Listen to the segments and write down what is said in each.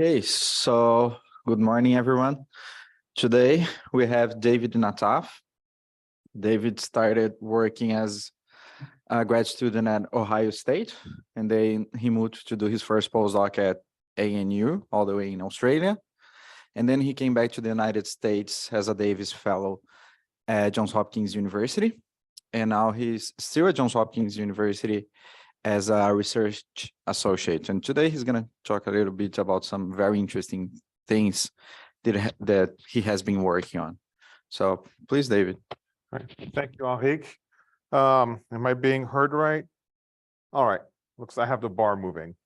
Okay, so good morning, everyone. Today we have David Nataf. David started working as a grad student at Ohio State, and then he moved to do his first postdoc at ANU, all the way in Australia. And then he came back to the United States as a Davis Fellow at Johns Hopkins University. And now he's still at Johns Hopkins University as a research associate. And today he's going to talk a little bit about some very interesting things that he has been working on. So please, David. All right. Thank you, Henrique. Am I being heard right? All right. Looks like I have the bar moving.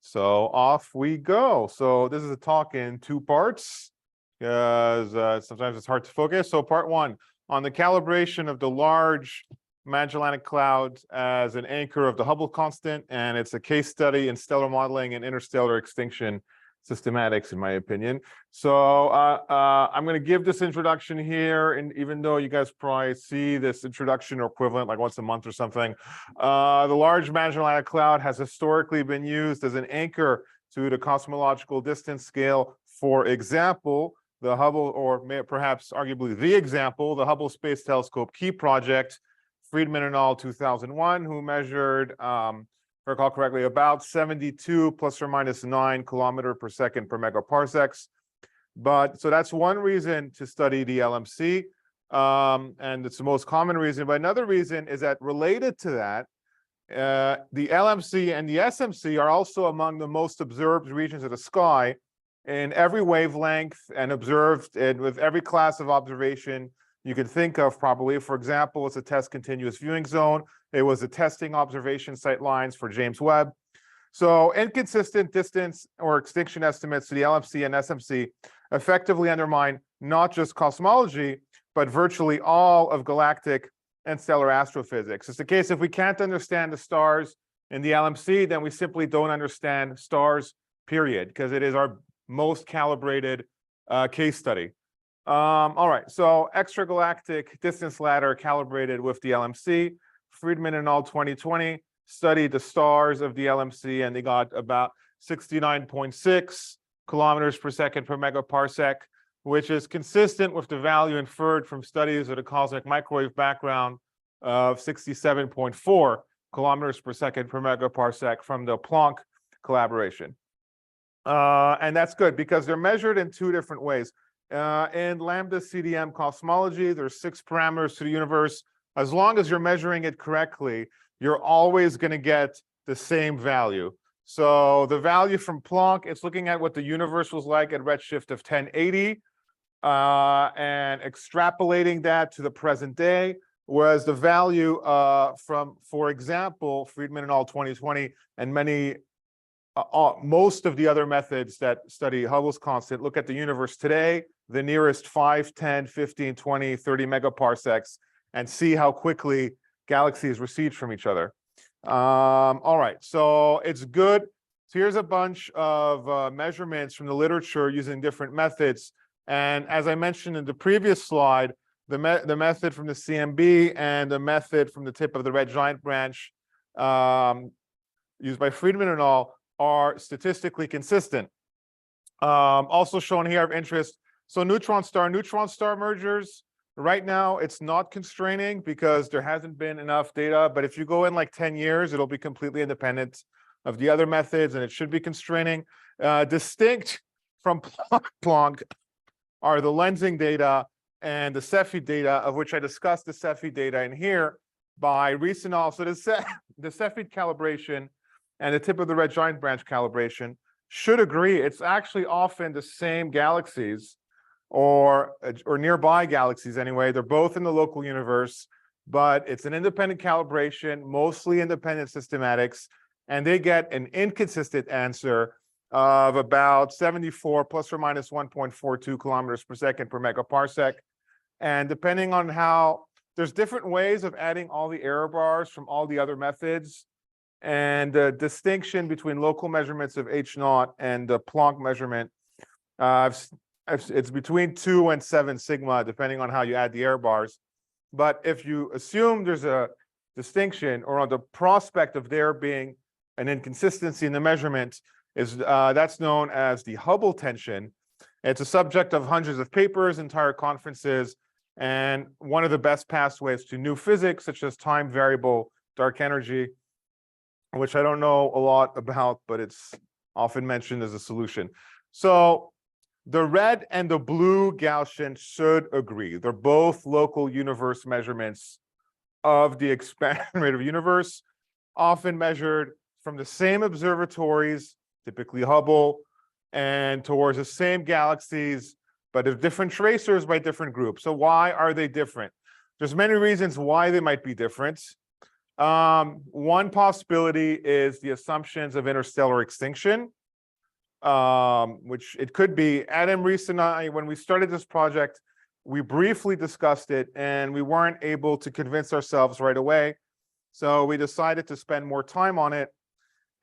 So off we go. So this is a talk in two parts because sometimes it's hard to focus. So part one, on the calibration of the Large Magellanic Clouds as an anchor of the Hubble constant, and it's a case study in stellar modeling and interstellar extinction systematics, in my opinion. So I'm going to give this introduction here, and even though you guys probably see this introduction or equivalent like once a month or something, the Large Magellanic Cloud has historically been used as an anchor to the cosmological distance scale. For example, the Hubble, or perhaps arguably the example, the Hubble Space Telescope Key Project, Friedman et al. 2001, who measured, if I recall correctly, about 72 plus or minus 9 kilometer per second per megaparsecs. But so that's one reason to study the LMC, and it's the most common reason. But another reason is that related to that, the LMC and the SMC are also among the most observed regions of the sky in every wavelength and observed with every class of observation you can think of probably. For example, it's a test continuous viewing zone. It was a testing observation sight lines for James Webb. So inconsistent distance or extinction estimates to the LMC and SMC effectively undermine not just cosmology, but virtually all of galactic and stellar astrophysics. It's the case if we can't understand the stars in the LMC, then we simply don't understand stars, period, because it is our most calibrated case study. All right, so extragalactic distance ladder calibrated with the LMC. Friedman et al. 2020 studied the stars of the LMC, and they got about 69.6 kilometers per second per megaparsec, which is consistent with the value inferred from studies of the cosmic microwave background of 67.4 kilometers per second per megaparsec from the Planck collaboration. And that's good because they're measured in two different ways. In lambda CDM cosmology, there's 6 parameters to the universe. As long as you're measuring it correctly, you're always going to get the same value. So the value from Planck, it's looking at what the universe was like at redshift of 1080 and extrapolating that to the present day. Whereas the value from, for example, Friedman et al. 2020 and most of the other methods that study Hubble's constant look at the universe today, the nearest 5, 10, 15, 20, 30 megaparsecs, and see how quickly galaxies recede from each other. All right, so it's good. So here's a bunch of measurements from the literature using different methods. And as I mentioned in the previous slide, the method from the CMB and the method from the tip of the red giant branch used by Friedman et al. Are statistically consistent. Also shown here of interest, so neutron star mergers, right now it's not constraining because there hasn't been enough data, but if you go in like 10 years, it'll be completely independent of the other methods and it should be constraining. Distinct from Planck are the lensing data and the Cepheid data, of which I discussed the Cepheid data in here by recent also. The Cepheid calibration and the tip of the red giant branch calibration should agree. It's actually often the same galaxies or nearby galaxies anyway. They're both in the local universe, but it's an independent calibration, mostly independent systematics, and they get an inconsistent answer of about 74 plus or minus 1.42 kilometers per second per megaparsec. And depending on how, there's different ways of adding all the error bars from all the other methods. And the distinction between local measurements of H0 and the Planck measurement, it's between 2 and 7 sigma, depending on how you add the error bars. But if you assume there's a distinction or on the prospect of there being an inconsistency in the measurement, is that's known as the Hubble tension. It's a subject of hundreds of papers, entire conferences, and one of the best pathways to new physics, such as time variable dark energy, which I don't know a lot about, but it's often mentioned as a solution. So the red and the blue Gaussian should agree. They're both local universe measurements of the expanding rate of universe, often measured from the same observatories, typically Hubble, and towards the same galaxies, but of different tracers by different groups. So why are they different? There's many reasons why they might be different. One possibility is the assumptions of interstellar extinction, which it could be. Adam Reese and I, when we started this project, we briefly discussed it and we weren't able to convince ourselves right away. So we decided to spend more time on it.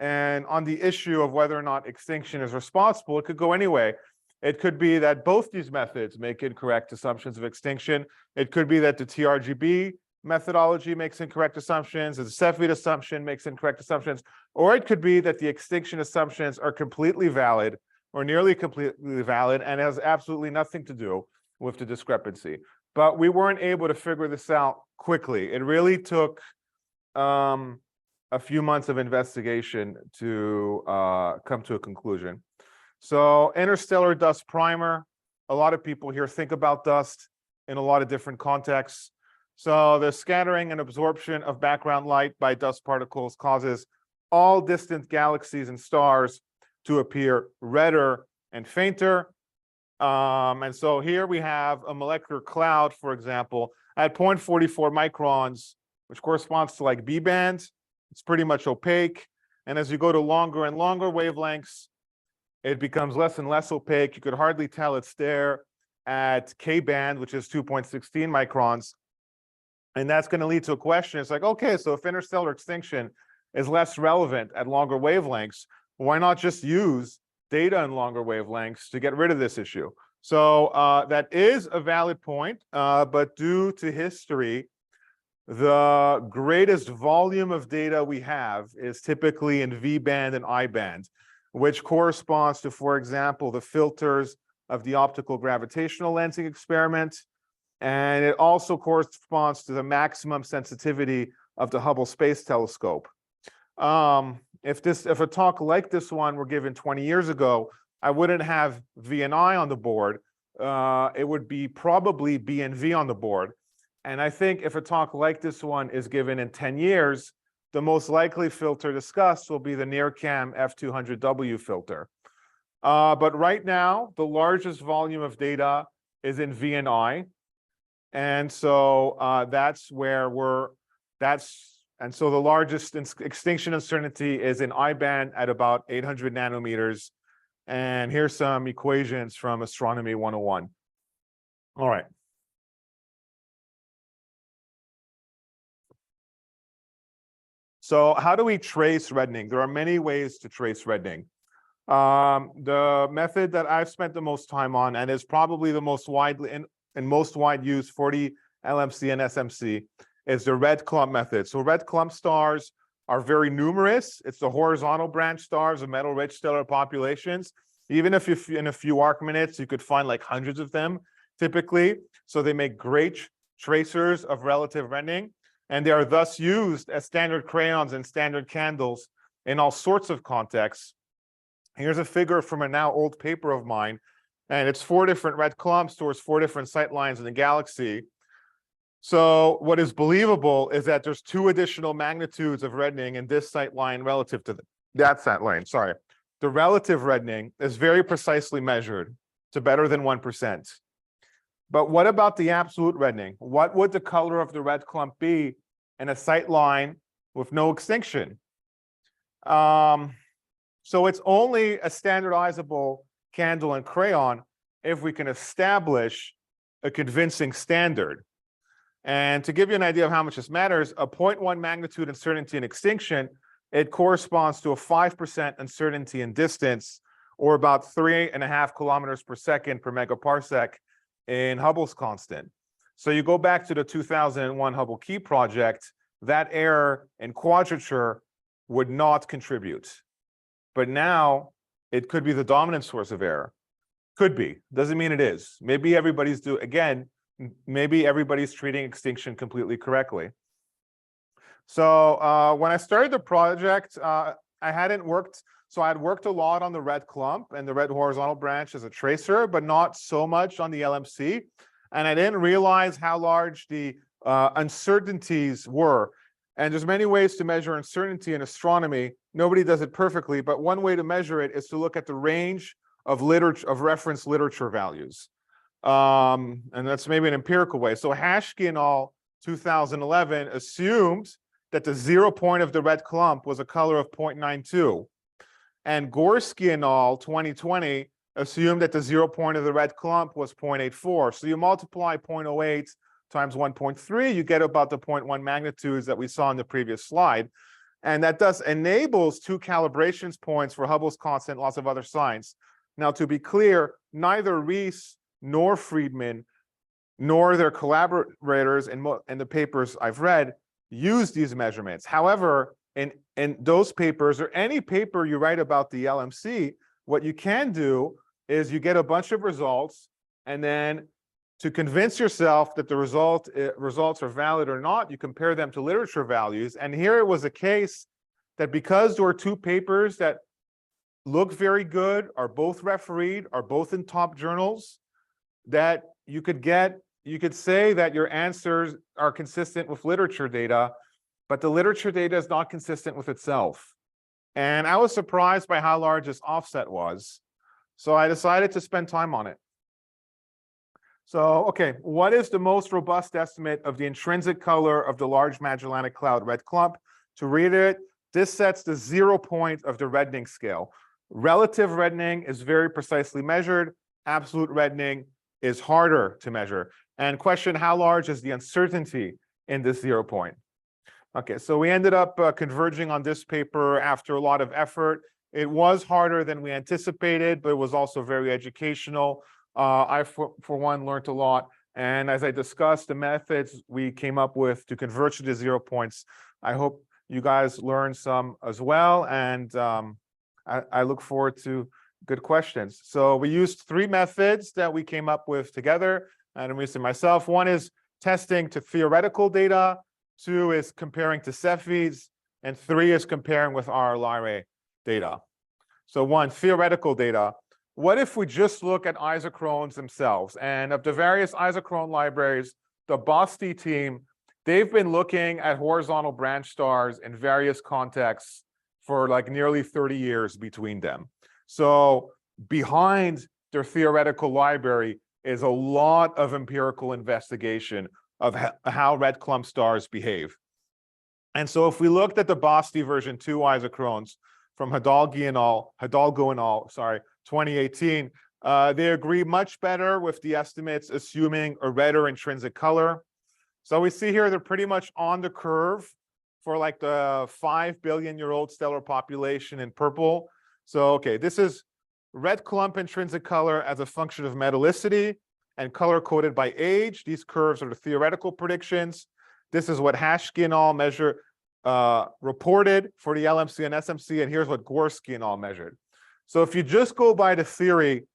And on the issue of whether or not extinction is responsible, it could go anyway. It could be that both these methods make incorrect assumptions of extinction. It could be that the TRGB methodology makes incorrect assumptions, the Cepheid assumption makes incorrect assumptions, or it could be that the extinction assumptions are completely valid or nearly completely valid and has absolutely nothing to do with the discrepancy. But we weren't able to figure this out quickly. It really took a few months of investigation to come to a conclusion. So interstellar dust primer, a lot of people here think about dust in a lot of different contexts. So the scattering and absorption of background light by dust particles causes all distant galaxies and stars to appear redder and fainter. And so here we have a molecular cloud, for example, at 0.44 microns, which corresponds to like B band. It's pretty much opaque. And as you go to longer and longer wavelengths, it becomes less and less opaque. You could hardly tell it's there at K band, which is 2.16 microns. And that's going to lead to a question. It's like, okay, so if interstellar extinction is less relevant at longer wavelengths, why not just use data in longer wavelengths to get rid of this issue? So that is a valid point, but due to history, the greatest volume of data we have is typically in V band and I band, which corresponds to, for example, the filters of the optical gravitational lensing experiment. And it also corresponds to the maximum sensitivity of the Hubble Space Telescope. If a talk like this one were given 20 years ago, I wouldn't have V and I on the board. It would be probably B and V on the board. And I think if a talk like this one is given in 10 years, the most likely filter discussed will be the NIRCam F200W filter. But right now, the largest volume of data is in V and I. And so that's where and so the largest extinction uncertainty is in I band at about 800 nanometers. And here's some equations from Astronomy 101. All right. So how do we trace reddening? There are many ways to trace reddening. The method that I've spent the most time on and is probably the most widely and most wide used for the LMC and SMC is the red clump method. So red clump stars are very numerous. It's the horizontal branch stars of metal-rich stellar populations. Even if in a few arc minutes, you could find like hundreds of them typically. So they make great tracers of relative reddening. And they are thus used as standard crayons and standard candles in all sorts of contexts. Here's a figure from a now old paper of mine. And it's 4 different red clumps towards 4 different sight lines in the galaxy. So what is believable is that there's 2 additional magnitudes of reddening in this sight line relative to that sight line. Sorry. The relative reddening is very precisely measured to better than 1%. But what about the absolute reddening? What would the color of the red clump be in a sight line with no extinction? So it's only a standardizable candle and crayon if we can establish a convincing standard. And to give you an idea of how much this matters, a 0.1 magnitude uncertainty in extinction, it corresponds to a 5% uncertainty in distance, or about 3.5 kilometers per second per megaparsec in Hubble's constant. So you go back to the 2001 Hubble Key project, that error in quadrature would not contribute. But now it could be the dominant source of error. Could be, doesn't mean it is. Maybe everybody's maybe everybody's treating extinction completely correctly. So when I started the project, I had worked a lot on the red clump and the red horizontal branch as a tracer, but not so much on the LMC. And I didn't realize how large the uncertainties were. And there's many ways to measure uncertainty in astronomy. Nobody does it perfectly, but one way to measure it is to look at the range of reference literature values. And that's maybe an empirical way. So Hashke et al. 2011 assumed that the 0 point of the red clump was a color of 0.92. And Gorski et al. 2020 assumed that the 0 point of the red clump was 0.84. So you multiply 0.08 times 1.3, you get about the 0.1 magnitudes that we saw in the previous slide. And that thus enables 2 calibrations points for Hubble's constant, lots of other signs. Now, to be clear, neither Rees nor Friedman nor their collaborators in the papers I've read use these measurements. However, in those papers or any paper you write about the LMC, what you can do is you get a bunch of results, and then to convince yourself that the results are valid or not, you compare them to literature values. And here it was a case that because there were 2 papers that look very good, are both refereed, are both in top journals, that you could say that your answers are consistent with literature data, but the literature data is not consistent with itself. And I was surprised by how large this offset was. So I decided to spend time on it. So, okay, what is the most robust estimate of the intrinsic color of the Large Magellanic Cloud red clump? To read it, this sets the 0 point of the reddening scale. Relative reddening is very precisely measured. Absolute reddening is harder to measure. And question, how large is the uncertainty in this 0 point? Okay, so we ended up converging on this paper after a lot of effort. It was harder than we anticipated, but it was also very educational. I, for one, learned a lot. And as I discussed, the methods we came up with to converge to the 0 points, I hope you guys learned some as well. And I look forward to good questions. So we used 3 methods that we came up with together, and I'm using myself. One is testing to theoretical data. 2 is comparing to Cepheids. And 3 is comparing with our Lyrae data. So 1, theoretical data. What if we just look at isochrones themselves? And of the various isochrone libraries, the Basti team, they've been looking at horizontal branch stars in various contexts for like nearly 30 years between them. So behind their theoretical library is a lot of empirical investigation of how red clump stars behave. And so if we looked at the Basti version 2 isochrones from Hidalgo et al., 2018, they agree much better with the estimates assuming a redder intrinsic color. So we see here they're pretty much on the curve for like the 5 billion-year-old stellar population in purple. So, okay, this is red clump intrinsic color as a function of metallicity and color coded by age. These curves are the theoretical predictions. This is what Hashke et al. Reported for the LMC and SMC, and here's what Gorski et al. Measured. So if you just go by the theory,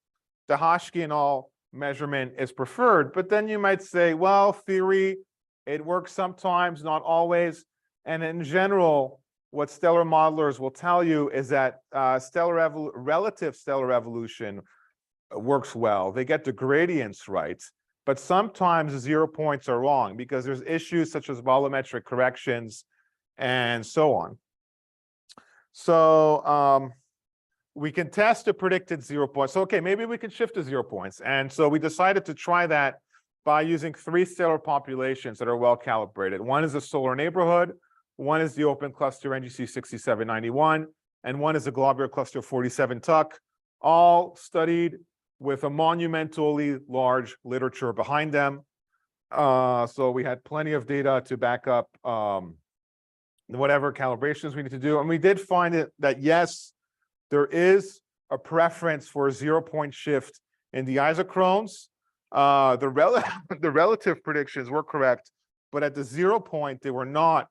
the Hashke et al. Measurement is preferred, but then you might say, well, theory, it works sometimes, not always. And in general, what stellar modelers will tell you is that relative stellar evolution works well. They get the gradients right, but sometimes the 0 points are wrong because there's issues such as volumetric corrections and so on. So we can test a predicted 0 points. So, okay, maybe we can shift to 0 points. And so we decided to try that by using 3 stellar populations that are well calibrated. One is the solar neighborhood, one is the open cluster NGC 6791, and one is the globular cluster 47 Tuck, all studied with a monumentally large literature behind them. So we had plenty of data to back up whatever calibrations we need to do. And we did find that yes, there is a preference for a 0 point shift in the isochrones. The relative predictions were correct, but at the 0 point, they were not.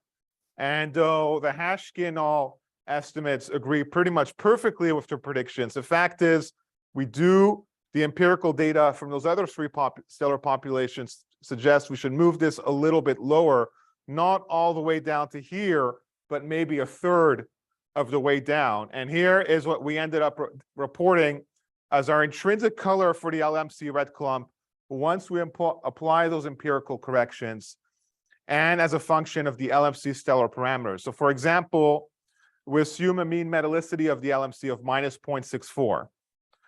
And though the Hashke et al. estimates agree pretty much perfectly with the predictions. The fact is, we do the empirical data from those other three stellar populations suggest we should move this a little bit lower, not all the way down to here, but maybe a third of the way down. And here is what we ended up reporting as our intrinsic color for the LMC red clump once we apply those empirical corrections and as a function of the LMC stellar parameters. So for example, we assume a mean metallicity of the LMC of minus 0.64.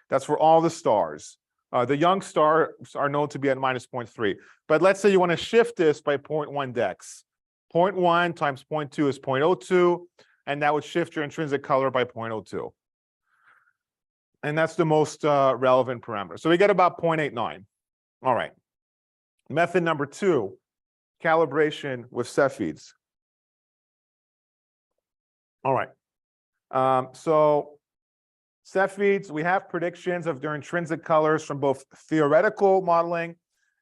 That's for all the stars. The young stars are known to be at minus 0.3. But let's say you want to shift this by 0.1 dex. 0.1 times 0.2 is 0.02, and that would shift your intrinsic color by 0.02. And that's the most relevant parameter. So we get about 0.89. All right. Method number 2, calibration with Cepheids. All right. So Cepheids, we have predictions of their intrinsic colors from both theoretical modeling,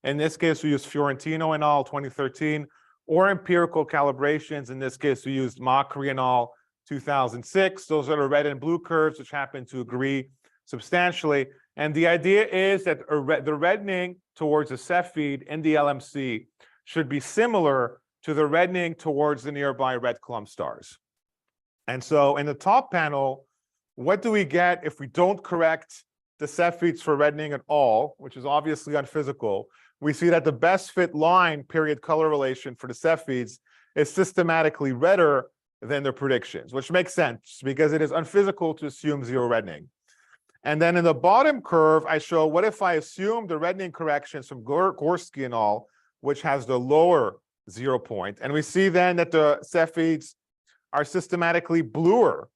in this case we used Fiorentino et al. 2013, or empirical calibrations, in this case we used Macri et al. 2006. Those are the red and blue curves, which happen to agree substantially. And the idea is that the reddening towards a Cepheid in the LMC should be similar to the reddening towards the nearby red clump stars. And so in the top panel, what do we get if we don't correct the Cepheids for reddening at all, which is obviously unphysical? We see that the best fit line period color relation for the Cepheids is systematically redder than their predictions, which makes sense because it is unphysical to assume zero reddening. And then in the bottom curve, I show what if I assume the reddening corrections from Gorski and all, which has the lower 0 point. And we see then that the Cepheids are systematically bluer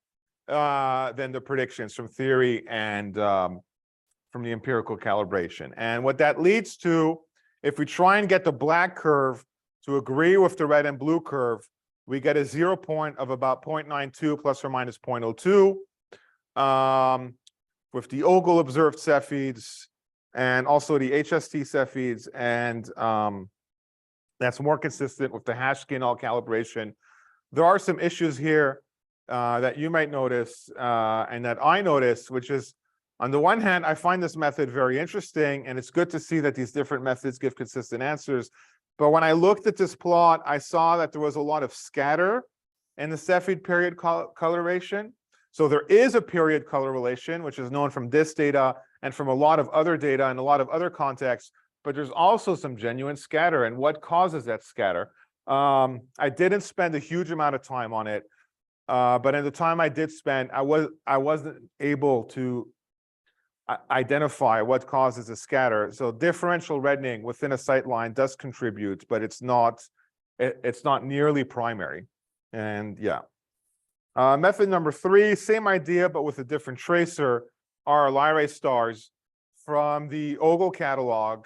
than the predictions from theory and from the empirical calibration. And what that leads to, if we try and get the black curve to agree with the red and blue curve, we get a 0 point of about 0.92 plus or minus 0.02 with the Ogle observed Cepheids and also the HST Cepheids, and that's more consistent with the Hashkin et al. Calibration. There are some issues here that you might notice and that I notice, which is, on the one hand, I find this method very interesting, and it's good to see that these different methods give consistent answers. But when I looked at this plot, I saw that there was a lot of scatter in the Cepheid period coloration. So there is a period color relation, which is known from this data and from a lot of other data and a lot of other contexts, but there's also some genuine scatter. And what causes that scatter? I didn't spend a huge amount of time on it, but in the time I did spend, I wasn't able to identify what causes the scatter. So differential reddening within a sight line does contribute, but it's not nearly primary. And yeah. Method number 3, same idea, but with a different tracer, are Lyrae stars from the Ogle catalog.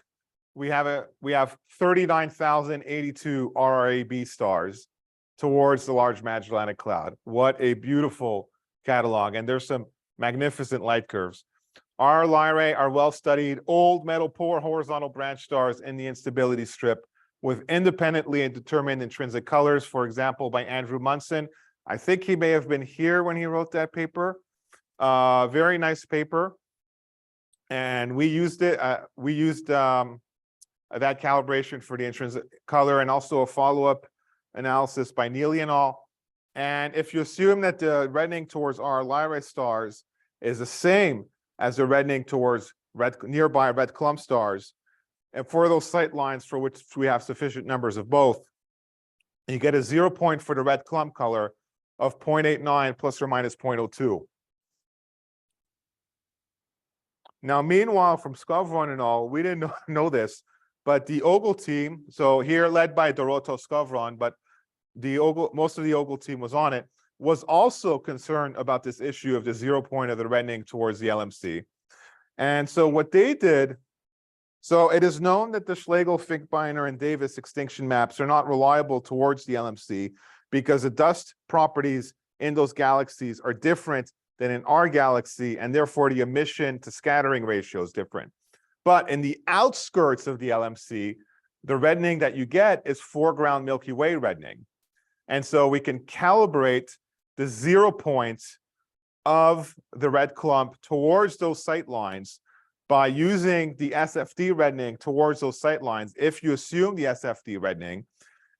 We have 39,082 RRAB stars towards the Large Magellanic Cloud. What a beautiful catalog. And there's some magnificent light curves. Our Lyrae are well-studied old metal polar horizontal branch stars in the instability strip with independently determined intrinsic colors, for example, by Andrew Munson. I think he may have been here when he wrote that paper. Very nice paper. And we used it. We used that calibration for the intrinsic color and also a follow-up analysis by Neely et al. And if you assume that the reddening towards our Lyrae stars is the same as the reddening towards nearby red clump stars, and for those sight lines for which we have sufficient numbers of both, you get a 0 point for the red clump color of 0.89 plus or minus 0.02. Now, meanwhile, from Skowron and all, we didn't know this, but the Ogle team, so here led by Doroto Skowron, but most of the Ogle team was on it, was also concerned about this issue of the 0 point of the reddening towards the LMC. And so what they did, so it is known that the Schlegel, Finkbeiner, and Davis extinction maps are not reliable towards the LMC because the dust properties in those galaxies are different than in our galaxy, and therefore the emission to scattering ratio is different. But in the outskirts of the LMC, the reddening that you get is foreground Milky Way reddening. And so we can calibrate the 0 point of the red clump towards those sight lines by using the SFD reddening towards those sight lines, if you assume the SFD reddening,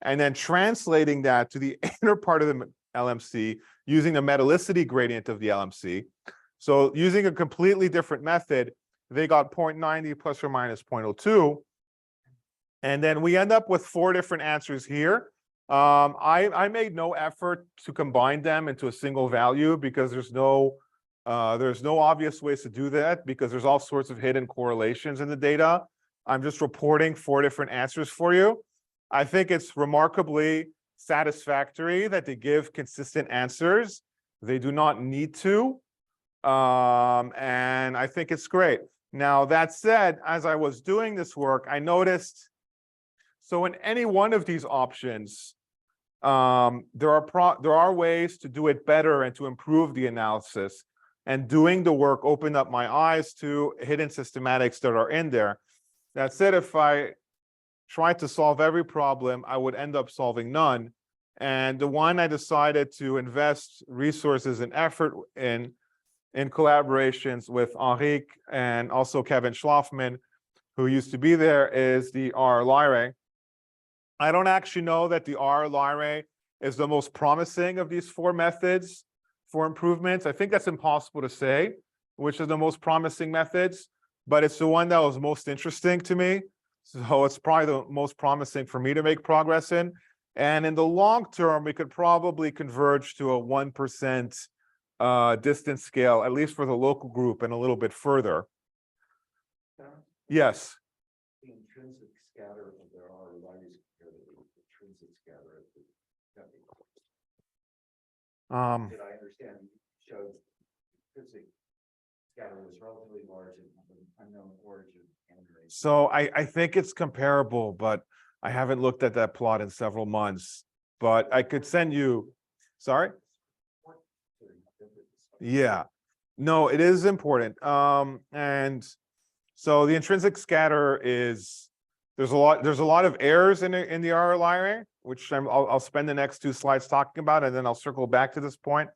and then translating that to the inner part of the LMC using the metallicity gradient of the LMC. So using a completely different method, they got 0.90 plus or minus 0.02. And then we end up with 4 different answers here. I made no effort to combine them into a single value because there's no obvious ways to do that because there's all sorts of hidden correlations in the data. I'm just reporting 4 different answers for you. I think it's remarkably satisfactory that they give consistent answers. They do not need to. And I think it's great. Now, that said, as I was doing this work, I noticed, so in any one of these options, there are ways to do it better and to improve the analysis. And doing the work opened up my eyes to hidden systematics that are in there. That said, if I tried to solve every problem, I would end up solving none. And the one I decided to invest resources and effort in collaborations with Henrique and also Kevin Schlafman, who used to be there, is the R Lyrae. I don't actually know that the R Lyrae is the most promising of these 4 methods for improvements. I think that's impossible to say which is the most promising methods, but it's the one that was most interesting to me. So it's probably the most promising for me to make progress in. And in the long term, we could probably converge to a 1% distance scale, at least for the local group, and a little bit further. Yes. The intrinsic scatter of there are largest compared to the intrinsic scatter of the did I understand you showed intrinsic scatter was relatively large and of an unknown origin? So I think it's comparable, but I haven't looked at that plot in several months. But I could send you. Sorry. Yeah. No, it is important. And so the intrinsic scatter is there's a lot of errors in the R Lyrae, which I'll spend the next 2 slides talking about, and then I'll circle back to this point.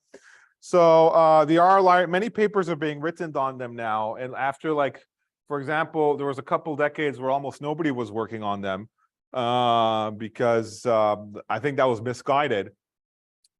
So the R Lyrae, many papers are being written on them now, and after, like, for example, there was a couple decades where almost nobody was working on them because I think that was misguided.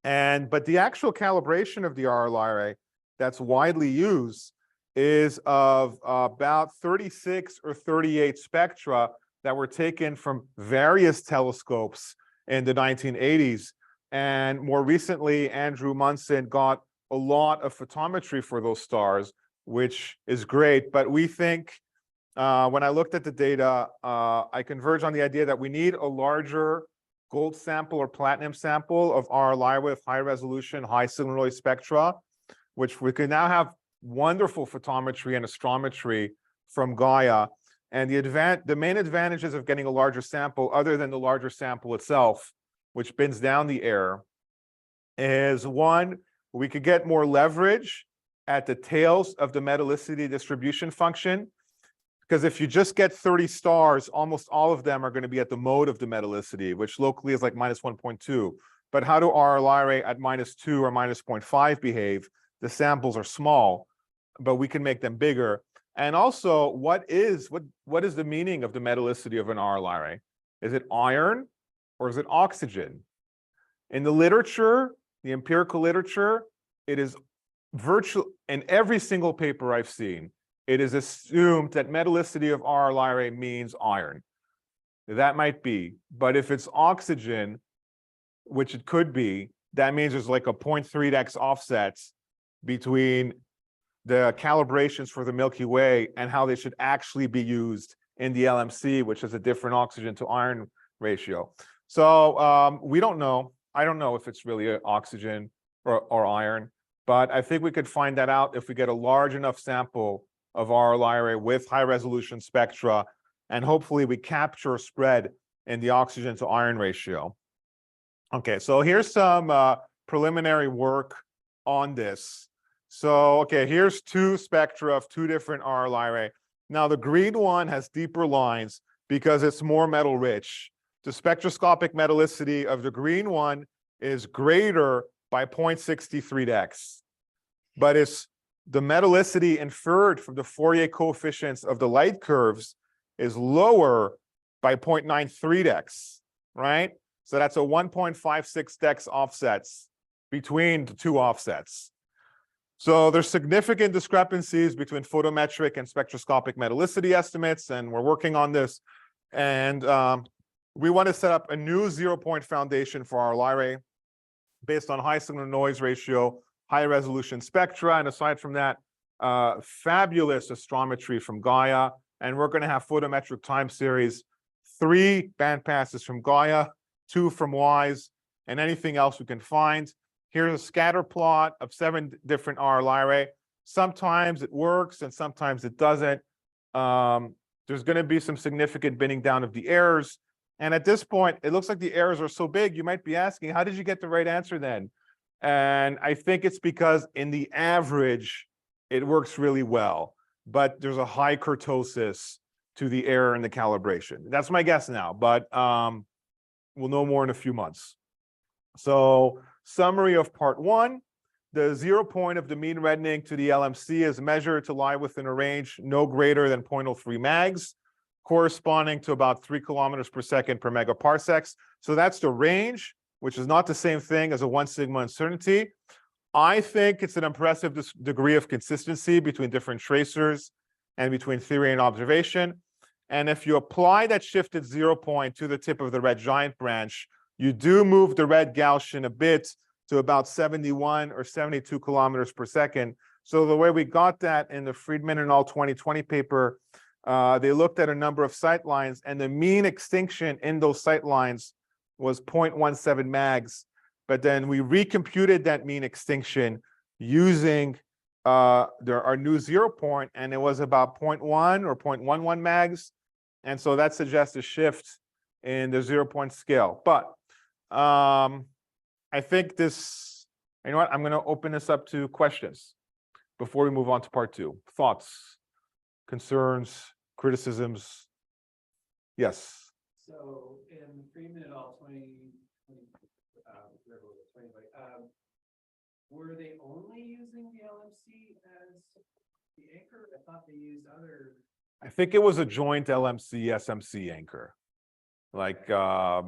But the actual calibration of the R Lyrae that's widely used is of about 36 or 38 spectra that were taken from various telescopes in the 1980s. And more recently, Andrew Munson got a lot of photometry for those stars, which is great. But we think, when I looked at the data, I converge on the idea that we need a larger gold sample or platinum sample of R Lyrae with high resolution, high signal spectra, which we can now have wonderful photometry and astrometry from Gaia. And the main advantages of getting a larger sample, other than the larger sample itself, which bends down the error, is one, we could get more leverage at the tails of the metallicity distribution function. Because if you just get 30 stars, almost all of them are going to be at the mode of the metallicity, which locally is like minus 1.2. But how do R Lyrae at -2 or -0.5 behave? The samples are small, but we can make them bigger. And also, what is the meaning of the metallicity of an R Lyrae? Is it iron or is it oxygen? In the literature, the empirical literature, it is in every single paper I've seen, it is assumed that metallicity of R Lyrae means iron. That might be, but if it's oxygen, which it could be, that means there's like a 0.3x offset between the calibrations for the Milky Way and how they should actually be used in the LMC, which is a different oxygen to iron ratio. So we don't know. I don't know if it's really oxygen or iron, but I think we could find that out if we get a large enough sample of R Lyrae with high resolution spectra, and hopefully we capture a spread in the oxygen to iron ratio. Okay, so here's some preliminary work on this. So, okay, here's 2 spectra of 2 different R Lyrae. Now, the green one has deeper lines because it's more metal rich. The spectroscopic metallicity of the green one is greater by 0.63x. But it's the metallicity inferred from the Fourier coefficients of the light curves is lower by 0.93x, right? So that's a 1.56x offsets between the two offsets. So there's significant discrepancies between photometric and spectroscopic metallicity estimates, and we're working on this. And we want to set up a new 0-point foundation for our Lyrae based on high signal noise ratio, high resolution spectra, and aside from that, fabulous astrometry from Gaia. And we're going to have photometric time series, 3 band passes from Gaia, 2 from WISE, and anything else we can find. Here's a scatter plot of 7 different R Lyrae. Sometimes it works and sometimes it doesn't. There's going to be some significant binning down of the errors. And at this point, it looks like the errors are so big, you might be asking, how did you get the right answer then? And I think it's because in the average, it works really well, but there's a high kurtosis to the error in the calibration. That's my guess now, but we'll know more in a few months. So summary of part 1, the 0 point of the mean reddening to the LMC is measured to lie within a range no greater than 0.03 mags, corresponding to about 3 kilometers per second per megaparsecs. So that's the range, which is not the same thing as a 1 sigma uncertainty. I think it's an impressive degree of consistency between different tracers and between theory and observation. And if you apply that shifted 0 point to the tip of the red giant branch, you do move the red Gaussian a bit to about 71 or 72 kilometers per second. So the way we got that in the Friedman et al. 2020 paper, they looked at a number of sight lines, and the mean extinction in those sight lines was 0.17 mags. But then we recomputed that mean extinction using our new 0 point, and it was about 0.1 or 0.11 mags. And so that suggests a shift in the 0 point scale. But I think this, you know what, I'm going to open this up to questions before we move on to part 2. Thoughts, concerns, criticisms? Yes. So in Friedman et al. 2020, were they only using the LMC as the anchor? I thought they used other. I think it was a joint LMC SMC anchor. Like, yeah.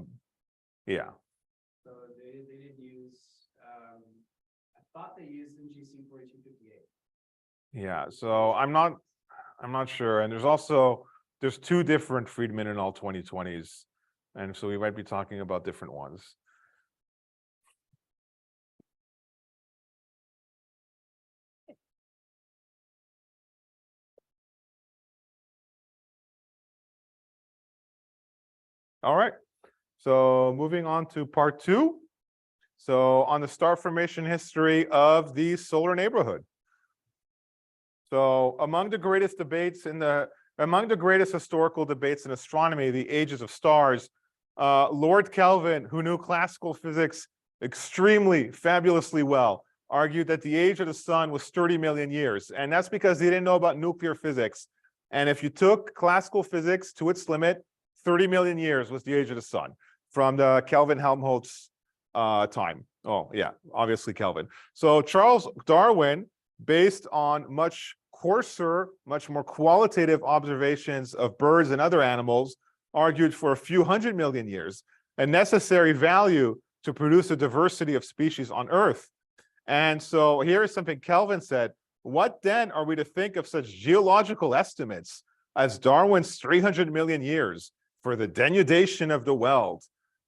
So they didn't use, I thought they used NGC 4258. Yeah, so I'm not sure. And there's 2 different Friedman et al. 2020s. And so we might be talking about different ones. All right, so moving on to part 2. So on the star formation history of the solar neighborhood. So among the greatest historical debates in astronomy, the ages of stars, Lord Kelvin, who knew classical physics extremely fabulously well, argued that the age of the sun was 30 million years. And that's because he didn't know about nuclear physics. And if you took classical physics to its limit, 30 million years was the age of the sun from the Kelvin-Helmholtz time. Oh, yeah, obviously Kelvin. So Charles Darwin, based on much coarser, much more qualitative observations of birds and other animals, argued for a few 100 million years, a necessary value to produce a diversity of species on Earth. And so here is something Kelvin said: what then are we to think of such geological estimates as Darwin's 300 million years for the denudation of the world?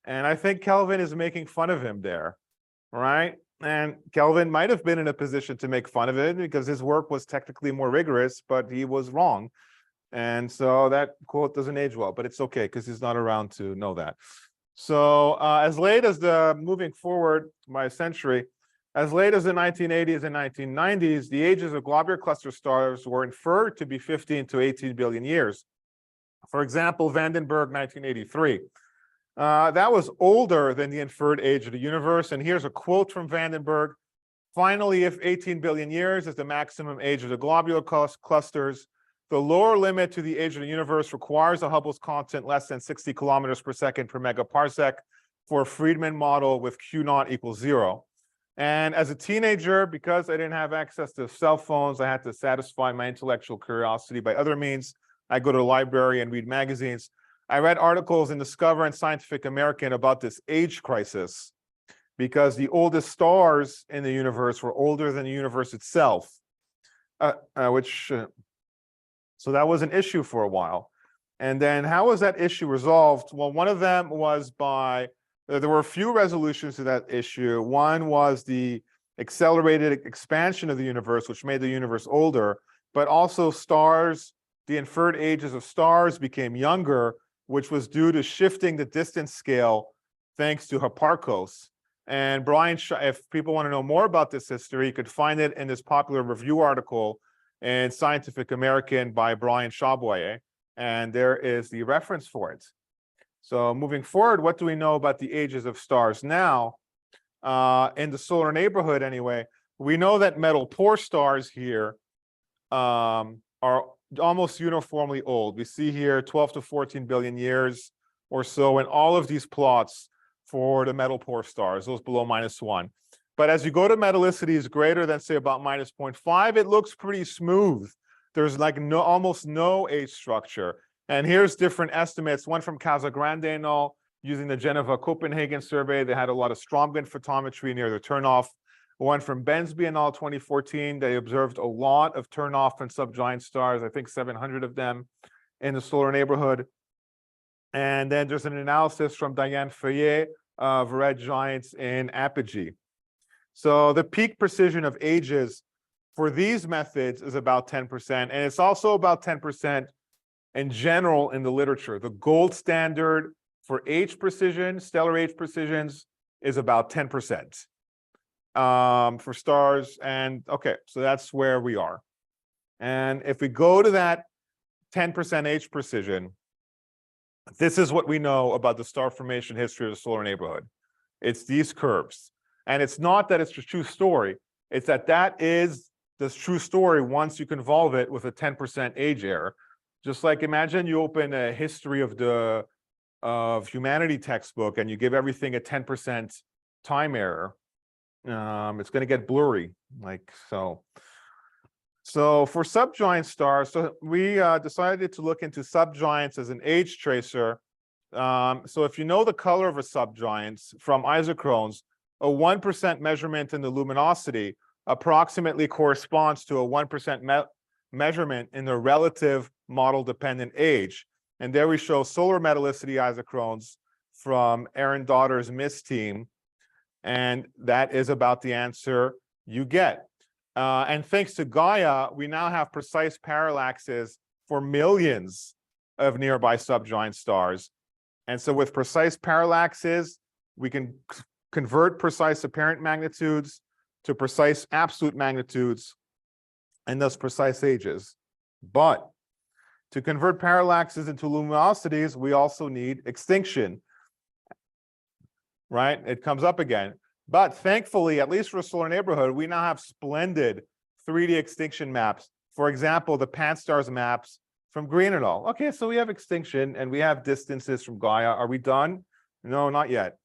And I think Kelvin is making fun of him there, right? And Kelvin might have been in a position to make fun of it because his work was technically more rigorous, but he was wrong. And so that quote doesn't age well, but it's okay because he's not around to know that. So as late as moving forward by a century, as late as the 1980s and 1990s, the ages of globular cluster stars were inferred to be 15 to 18 billion years. For example, Vandenberg, 1983. That was older than the inferred age of the universe. And here's a quote from Vandenberg: finally, if 18 billion years is the maximum age of the globular clusters, the lower limit to the age of the universe requires a Hubble's constant less than 60 kilometers per second per megaparsec for a Friedman model with Q0 equals 0. And as a teenager, because I didn't have access to cell phones, I had to satisfy my intellectual curiosity by other means. I go to the library and read magazines. I read articles in Discover and Scientific American about this age crisis, because the oldest stars in the universe were older than the universe itself, so that was an issue for a while. And then how was that issue resolved? Well, one of them was there were a few resolutions to that issue. One was the accelerated expansion of the universe, which made the universe older, but also stars, the inferred ages of stars became younger, which was due to shifting the distance scale thanks to Hipparchus. And if people want to know more about this history, you could find it in this popular review article in Scientific American by Brian Chaboyer, and there is the reference for it. So moving forward, what do we know about the ages of stars now? In the solar neighborhood anyway, we know that metal poor stars here are almost uniformly old. We see here 12 to 14 billion years or so in all of these plots for the metal poor stars, those below -1. But as you go to metallicities greater than, say, about -0.5, it looks pretty smooth. There's like almost no age structure. And here's different estimates, one from Casagrande and all, using the Geneva-Copenhagen survey. They had a lot of Stromgren photometry near the turnoff. One from Bensby and all, 2014, they observed a lot of turnoff and subgiant stars, I think 700 of them in the solar neighborhood. And then there's an analysis from Diane Feuillet of red giants in apogee. So the peak precision of ages for these methods is about 10%, and it's also about 10% in general in the literature. The gold standard for age precision, stellar age precisions, is about 10% for stars. And okay, so that's where we are. And if we go to that 10% age precision, this is what we know about the star formation history of the solar neighborhood. It's these curves. And it's not that it's a true story. It's that that is the true story once you convolve it with a 10% age error. Just like imagine you open a history of humanity textbook and you give everything a 10% time error. It's going to get blurry, like so. So for subgiant stars, so we decided to look into subgiants as an age tracer. So if you know the color of a subgiant from isochrones, a 1% measurement in the luminosity approximately corresponds to a 1% measurement in the relative model-dependent age. And there we show solar metallicity isochrones from Aaron Daughter's MISS team. And that is about the answer you get. And thanks to Gaia, we now have precise parallaxes for millions of nearby subgiant stars. And so with precise parallaxes, we can convert precise apparent magnitudes to precise absolute magnitudes and thus precise ages. But to convert parallaxes into luminosities, we also need extinction, right? It comes up again. But thankfully, at least for the solar neighborhood, we now have splendid 3D extinction maps. For example, the Pan-STARRS maps from Green et al. Okay, so we have extinction and we have distances from Gaia. Are we done? No, not yet.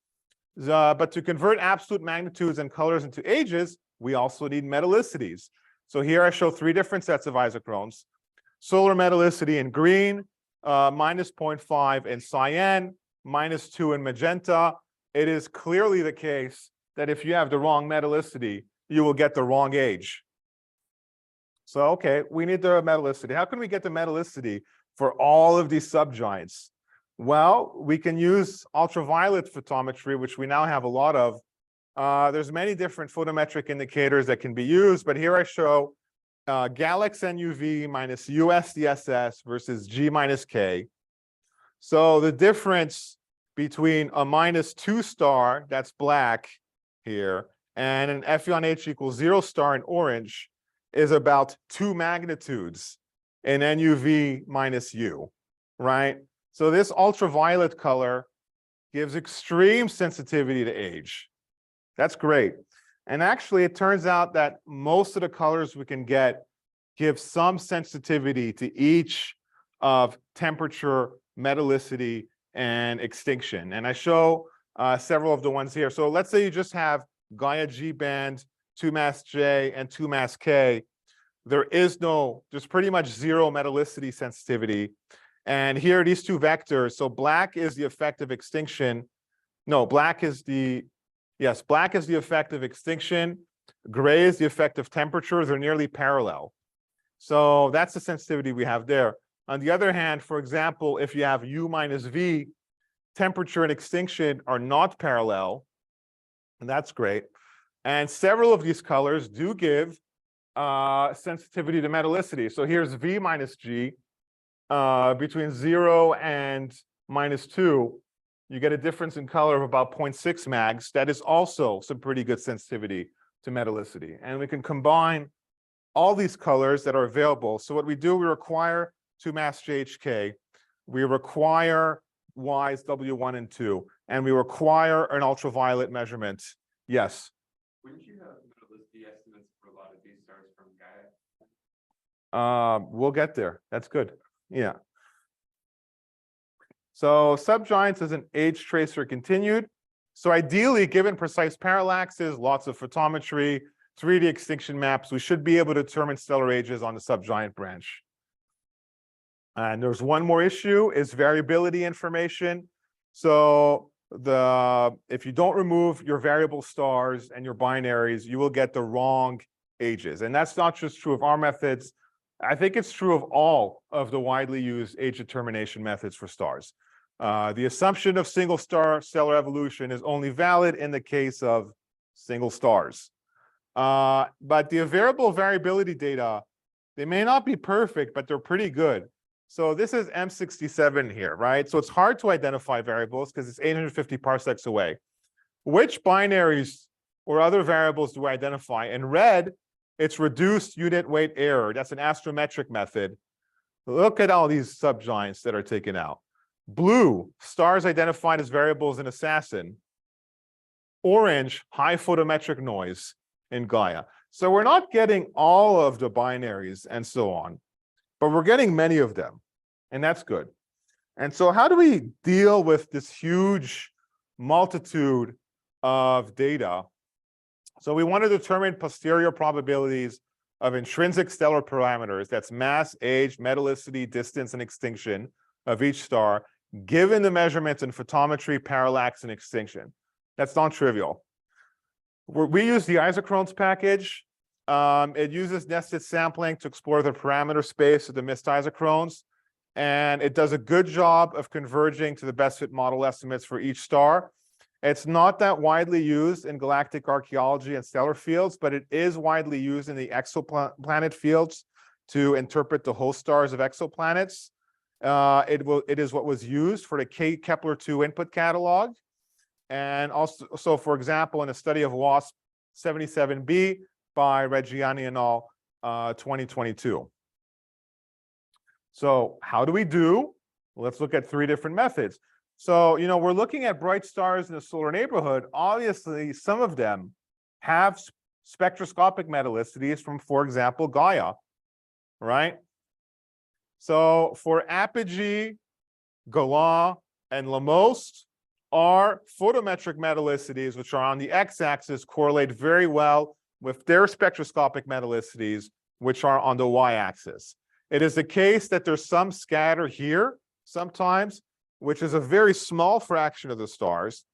But to convert absolute magnitudes and colors into ages, we also need metallicities. So here I show three different sets of isochrones. Solar metallicity in green, -0.5 in cyan, -2 in magenta. It is clearly the case that if you have the wrong metallicity, you will get the wrong age. So, okay, we need the metallicity. How can we get the metallicity for all of these subgiants? Well, we can use ultraviolet photometry, which we now have a lot of. There's many different photometric indicators that can be used, but here I show Galax NUV minus USDSS versus G minus K. So the difference between a -2 star, that's black here, and an F(H) equals 0 star in orange is about 2 magnitudes in NUV minus U, right? So this ultraviolet color gives extreme sensitivity to age. That's great. And actually, it turns out that most of the colors we can get give some sensitivity to each of temperature, metallicity, and extinction. And I show several of the ones here. So let's say you just have Gaia G band, 2 mass J, and 2 mass K, there's pretty much zero metallicity sensitivity. And here are these two vectors. So black is the effect of extinction. No, black is the effect of extinction. Gray is the effect of temperature. They're nearly parallel. So that's the sensitivity we have there. On the other hand, for example, if you have U minus V, temperature and extinction are not parallel, and that's great. And several of these colors do give sensitivity to metallicity. So here's V minus G. Between 0 and -2, you get a difference in color of about 0.6 mags. That is also some pretty good sensitivity to metallicity. And we can combine all these colors that are available. So what we do, we require 2 mass JHK. We require Ys W1 and 2. And we require an ultraviolet measurement. Yes? Wouldn't you have metallicity estimates for a lot of these stars from Gaia? We'll get there. That's good. Yeah. So subgiants is an age tracer continued. So ideally, given precise parallaxes, lots of photometry, 3D extinction maps, we should be able to determine stellar ages on the subgiant branch. And there's one more issue, is variability information. So if you don't remove your variable stars and your binaries, you will get the wrong ages. And that's not just true of our methods. I think it's true of all of the widely used age determination methods for stars. The assumption of single star stellar evolution is only valid in the case of single stars. But the variable variability data, they may not be perfect, but they're pretty good. So this is M67 here, right? So it's hard to identify variables because it's 850 parsecs away. Which binaries or other variables do we identify? In red, it's reduced unit weight error. That's an astrometric method. Look at all these subgiants that are taken out. Blue, stars identified as variables in Assassin. Orange, high photometric noise in Gaia. So we're not getting all of the binaries and so on, but we're getting many of them, and that's good. And so how do we deal with this huge multitude of data? So we want to determine posterior probabilities of intrinsic stellar parameters, that's mass, age, metallicity, distance, and extinction of each star, given the measurements in photometry, parallax, and extinction. That's non-trivial. We use the isochrones package. It uses nested sampling to explore the parameter space of the missed isochrones, and it does a good job of converging to the best fit model estimates for each star. It's not that widely used in galactic archaeology and stellar fields, but it is widely used in the exoplanet fields to interpret the host stars of exoplanets. It is what was used for the Kepler-2 input catalog. And also, so for example, in a study of WASP 77b by Reggiani et al., 2022. So how do we do? Let's look at 3 different methods. So, we're looking at bright stars in the solar neighborhood. Obviously, some of them have spectroscopic metallicities from, for example, Gaia, right? So for Apogee, Galan, and Lamos, our photometric metallicities, which are on the x-axis, correlate very well with their spectroscopic metallicities, which are on the y-axis. It is the case that there's some scatter here sometimes, which is a very small fraction of the stars.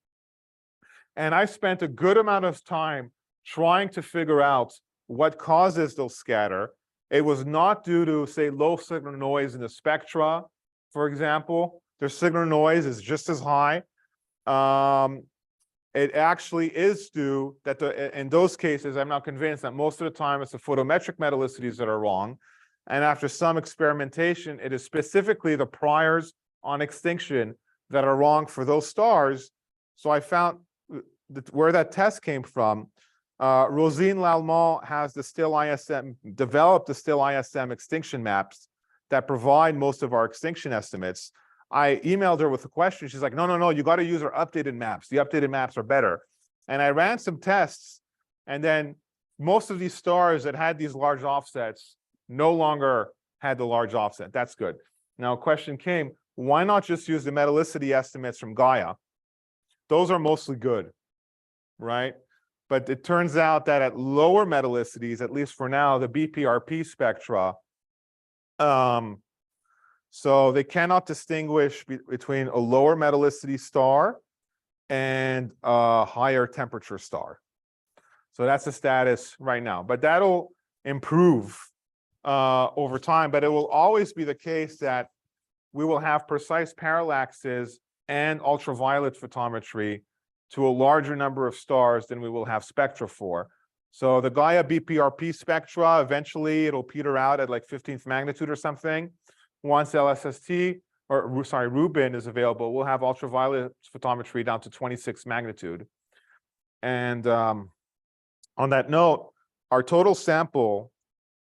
And I spent a good amount of time trying to figure out what causes those scatter. It was not due to, say, low signal noise in the spectra, for example. Their signal noise is just as high. It actually is due that in those cases, I'm not convinced that most of the time it's the photometric metallicities that are wrong. And after some experimentation, it is specifically the priors on extinction that are wrong for those stars. So I found where that test came from. Rosine Lallemand has the still ISM, developed the still ISM extinction maps that provide most of our extinction estimates. I emailed her with a question. She's like, no, you got to use our updated maps. The updated maps are better. And I ran some tests, and then most of these stars that had these large offsets no longer had the large offset. That's good. Now, a question came, why not just use the metallicity estimates from Gaia? Those are mostly good, right? But it turns out that at lower metallicities, at least for now, the BPRP spectra, so they cannot distinguish between a lower metallicity star and a higher temperature star. So that's the status right now. But that'll improve over time. But it will always be the case that we will have precise parallaxes and ultraviolet photometry to a larger number of stars than we will have spectra for. So the Gaia BPRP spectra, eventually it'll peter out at like 15th magnitude or something. Once LSST, or sorry, Rubin is available, we'll have ultraviolet photometry down to 26 magnitude. And on that note, our total sample,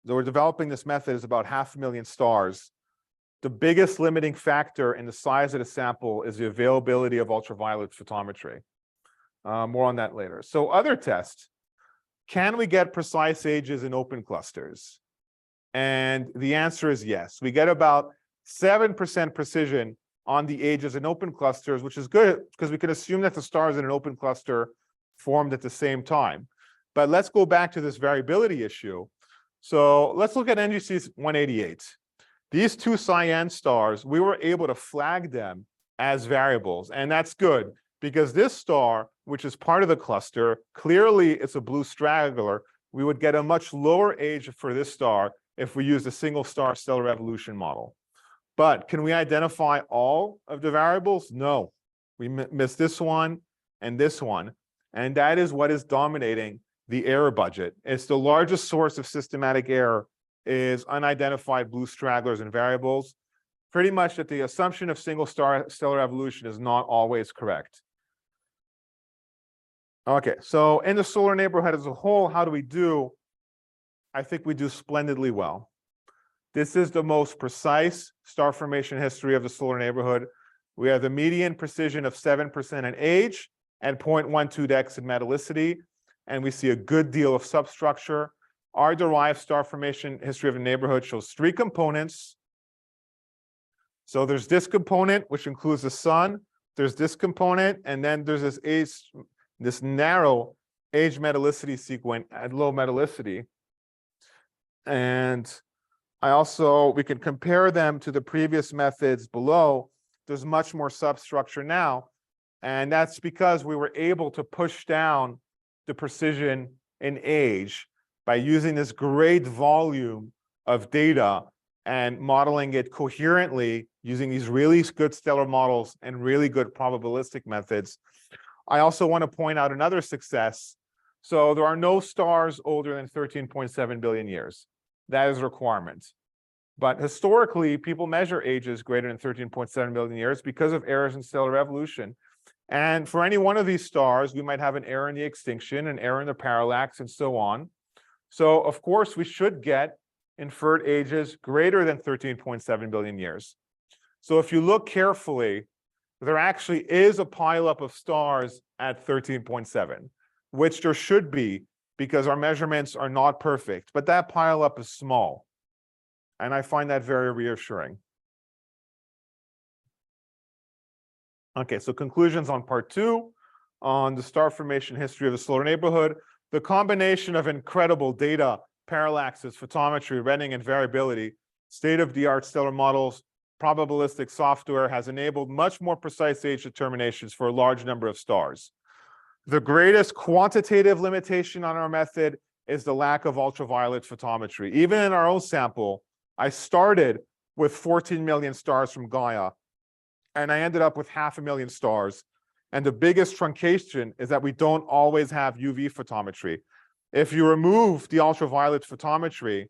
though we're developing this method, is about 500,000 stars. The biggest limiting factor in the size of the sample is the availability of ultraviolet photometry. More on that later. So other tests, can we get precise ages in open clusters? And the answer is yes. We get about 7% precision on the ages in open clusters, which is good because we can assume that the stars in an open cluster formed at the same time. But let's go back to this variability issue. So let's look at NGC 188. These two cyan stars, we were able to flag them as variables, and that's good because this star, which is part of the cluster, clearly it's a blue straggler. We would get a much lower age for this star if we used a single star stellar evolution model. But can we identify all of the variables? No, we missed this one and this one, and that is what is dominating the error budget. It's the largest source of systematic error is unidentified blue stragglers and variables. Pretty much that the assumption of single star stellar evolution is not always correct. Okay, so in the solar neighborhood as a whole, how do we do? I think we do splendidly well. This is the most precise star formation history of the solar neighborhood. We have the median precision of 7% in age and 0.12x in metallicity, and we see a good deal of substructure. Our derived star formation history of the neighborhood shows 3 components. So there's this component, which includes the sun. There's this component, and then there's this narrow age metallicity sequence at low metallicity. And we can compare them to the previous methods below. There's much more substructure now. And that's because we were able to push down the precision in age by using this great volume of data and modeling it coherently using these really good stellar models and really good probabilistic methods. I also want to point out another success. So there are no stars older than 13.7 billion years. That is a requirement. But historically, people measure ages greater than 13.7 billion years because of errors in stellar evolution. And for any one of these stars, we might have an error in the extinction, an error in the parallax, and so on. So of course, we should get inferred ages greater than 13.7 billion years. So if you look carefully, there actually is a pileup of stars at 13.7, which there should be because our measurements are not perfect, but that pileup is small. And I find that very reassuring. Okay, so conclusions on part 2 on the star formation history of the solar neighborhood. The combination of incredible data, parallaxes, photometry, reddening, and variability, state-of-the-art stellar models, probabilistic software has enabled much more precise age determinations for a large number of stars. The greatest quantitative limitation on our method is the lack of ultraviolet photometry. Even in our own sample, I started with 14 million stars from Gaia, and I ended up with 500,000 stars. And the biggest truncation is that we don't always have UV photometry. If you remove the ultraviolet photometry,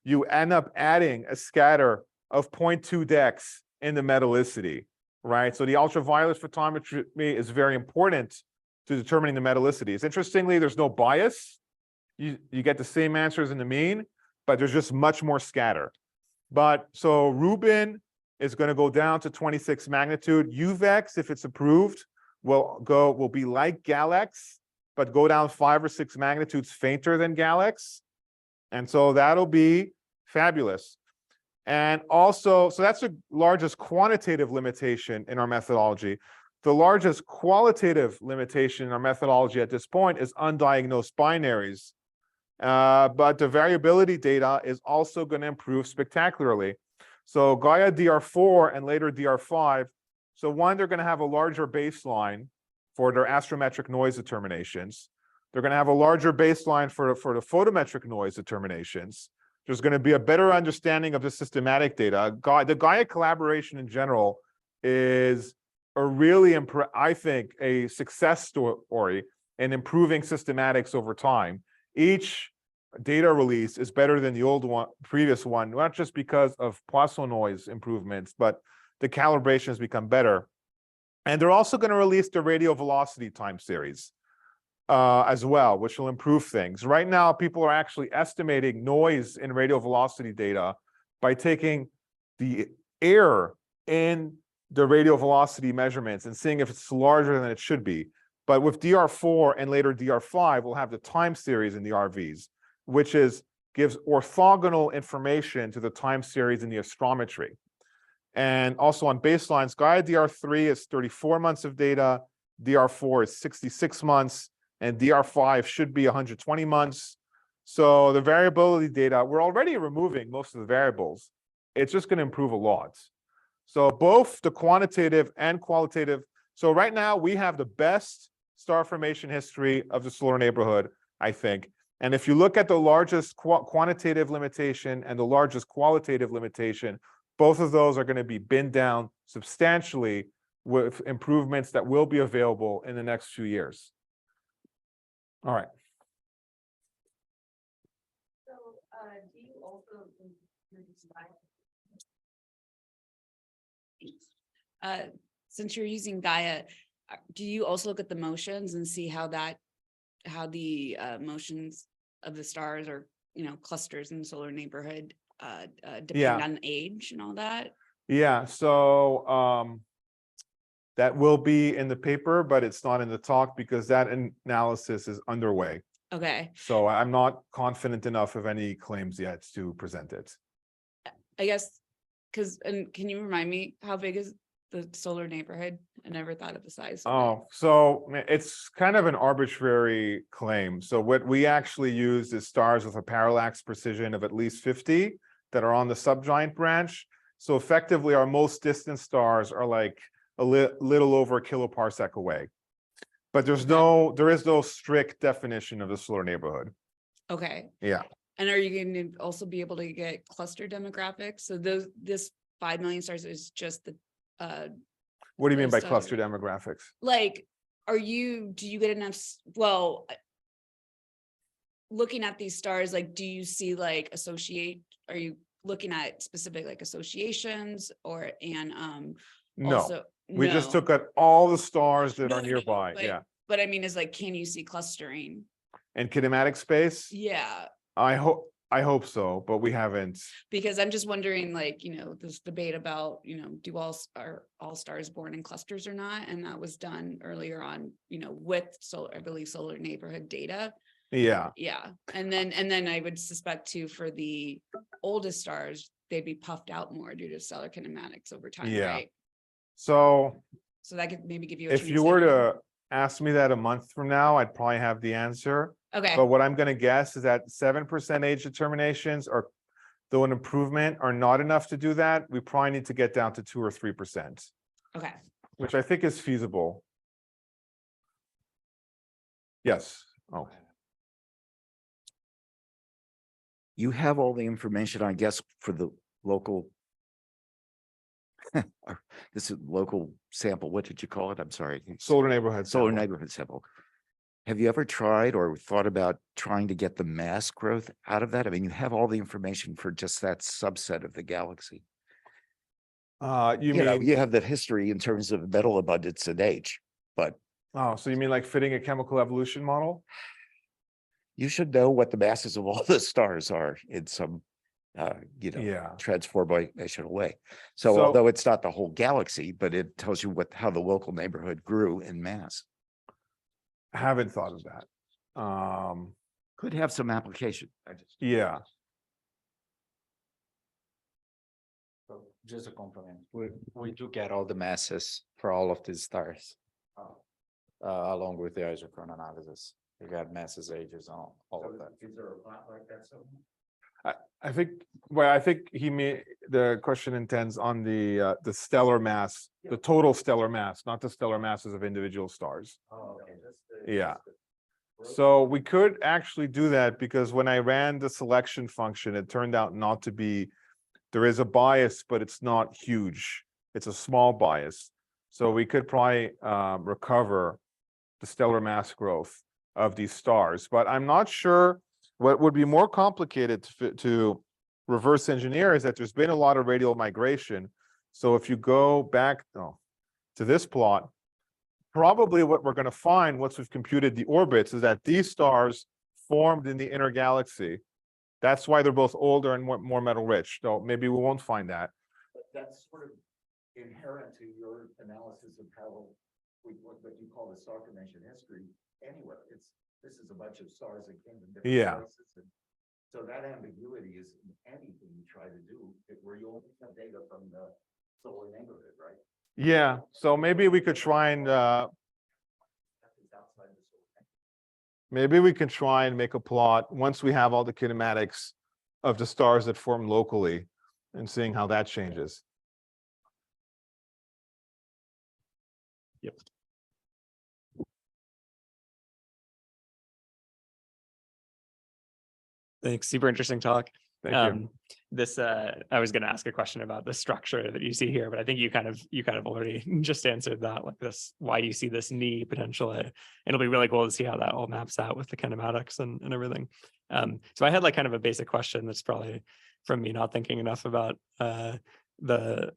you end up adding a scatter of 0.2 dex in the metallicity, right? So the ultraviolet photometry is very important to determining the metallicities. Interestingly, there's no bias. You get the same answers in the mean, but there's just much more scatter. But so Rubin is going to go down to 26 magnitude. UVEX, if it's approved, will be like Galax, but go down 5 or 6 magnitudes fainter than Galax. And so that'll be fabulous. And also, so that's the largest quantitative limitation in our methodology. The largest qualitative limitation in our methodology at this point is undiagnosed binaries. But the variability data is also going to improve spectacularly. So Gaia DR4 and later DR5. So one, they're going to have a larger baseline for their astrometric noise determinations. They're going to have a larger baseline for the photometric noise determinations. There's going to be a better understanding of the systematic data. The Gaia collaboration in general is a really, I think, a success story in improving systematics over time. Each data release is better than the old one, previous one, not just because of Poisson noise improvements, but the calibrations become better. And they're also going to release the radial velocity time series as well, which will improve things. Right now, people are actually estimating noise in radial velocity data by taking the error in the radial velocity measurements and seeing if it's larger than it should be. But with DR4 and later DR5, we'll have the time series in the RVs, which gives orthogonal information to the time series in the astrometry. And also on baselines, Gaia DR3 is 34 months of data, DR4 is 66 months, and DR5 should be 120 months. So the variability data, we're already removing most of the variables. It's just going to improve a lot. So both the quantitative and qualitative. So right now we have the best star formation history of the solar neighborhood, I think. And if you look at the largest quantitative limitation and the largest qualitative limitation, both of those are going to be binned down substantially with improvements that will be available in the next few years. All right. So, do you also since you're using Gaia, do you also look at the motions and see how the motions of the stars or clusters in the solar neighborhood depend on age and all that? Yeah, so that will be in the paper, but it's not in the talk because that analysis is underway. Okay. So I'm not confident enough of any claims yet to present it. I guess and can you remind me how big is the solar neighborhood? I never thought of the size of it. Oh, so it's kind of an arbitrary claim. So what we actually use is stars with a parallax precision of at least 50 that are on the subgiant branch. So effectively, our most distant stars are like a little over a kiloparsec away. But there is no strict definition of the solar neighborhood. Okay. Yeah. And are you going to also be able to get cluster demographics? So this 5 million stars is just the What do you mean by stars. cluster demographics? Like, do you get enough? Well, looking at these stars, like, do you see like are you looking at specific like associations No, also, we just took out all the stars that are No, nearby. but, Yeah. But I mean, is like, can you see clustering? And kinematic space? Yeah. I hope so, but we haven't. Because I'm just wondering, like, this debate about, do all stars born in clusters or not? And that was done earlier on, with solar neighborhood data. Yeah. Yeah. And then I would suspect too, for the oldest stars, they'd be puffed out more due to stellar kinematics over time, Yeah. right? So that could maybe give you a if you were to ask me that a month from now, I'd probably have the answer. Okay. But what I'm going to guess is that 7% age determinations though an improvement, are not enough to do that. We probably need to get down to 2 or 3%. Okay. Which I think is feasible. Yes. Oh. You have all the information, I guess, for the local. This is local sample. What did you call it? I'm sorry. Solar neighborhood. Solar sample. neighborhood sample. Have you ever tried or thought about trying to get the mass growth out of that? I mean, you have all the information for just that subset of the galaxy. You know, mean you have the history in terms of metal abundance and age, but so you mean like fitting a chemical evolution model? you should know what the masses of all the stars are in some, Yeah. transformational way. So although it's not the whole galaxy, but it tells you how the local neighborhood grew in mass. I haven't thought of that. Could have some application. Yeah. So just a compliment. We do get all the masses for all of these stars, Oh, along with the isochrone analysis. You got masses, ages, all so of that. is there a plot like that somewhere? I think, well, I think the question intends on the stellar mass, the total stellar mass, not the stellar masses of individual stars. Oh, okay, just the. Yeah. just the- So we could actually do that because when I ran the selection function, it turned out not to be, there is a bias, but it's not huge. It's a small bias. So we could probably recover the stellar mass growth of these stars, but I'm not sure. What would be more complicated to reverse engineer is that there's been a lot of radial migration. So if you go back to this plot, probably what we're going to find once we've computed the orbits is that these stars formed in the inner galaxy. That's why they're both older and more metal rich. So maybe we won't find that. But that's sort of inherent to your analysis of how what you call the star formation history anywhere. This is a bunch of stars that came from different Yeah. places. And so that ambiguity is in anything you try to do, where you only have data from the solar neighborhood, right? Yeah. So maybe we could try and That is outside the solar neighborhood. maybe we can try and make a plot once we have all the kinematics of the stars that form locally and seeing how that changes. Thanks. Super interesting talk. Thank you. I was going to ask a question about the structure that you see here, but I think you kind of already just answered that, like this, why you see this knee potentially. It'll be really cool to see how that all maps out with the kinematics and everything. So I had like kind of a basic question that's probably from me not thinking enough about the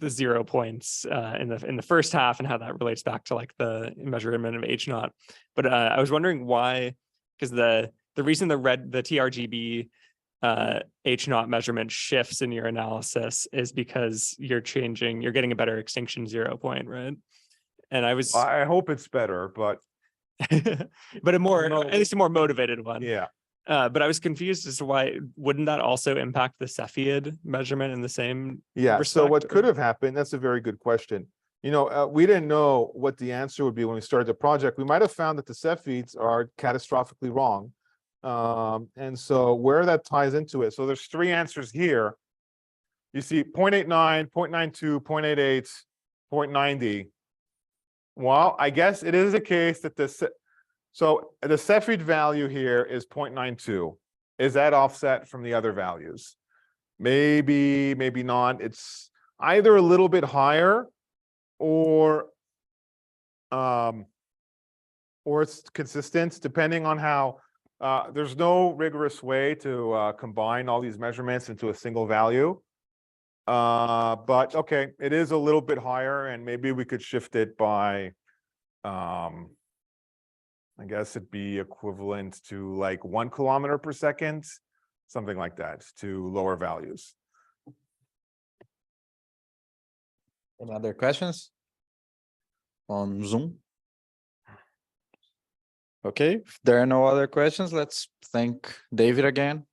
0 points in the first half and how that relates back to like the measurement of H naught. But I was wondering why, because the reason the TRGB H naught measurement shifts in your analysis is because you're getting a better extinction 0 point, right? And I hope it's better, but but at least a more motivated one. yeah. But I was confused as to why wouldn't that also impact the Cepheid measurement in the same Yeah, so respect, what or- could have happened, that's a very good question. We didn't know what the answer would be when we started the project. We might have found that the Cepheids are catastrophically wrong. And so where that ties into it, so there's 3 answers here. You see 0.89, 0.92, 0.88, 0.90. Well, I guess it is a case that the Cepheid value here is 0.92. Is that offset from the other values? Maybe, maybe not. It's either a little bit higher or it's consistent, depending on how there's no rigorous way to combine all these measurements into a single value. But okay, it is a little bit higher, and maybe we could shift it by I guess it'd be equivalent to like 1 kilometer per second, something like that, to lower values. Any other questions on Zoom? Okay, if there are no other questions, let's thank David again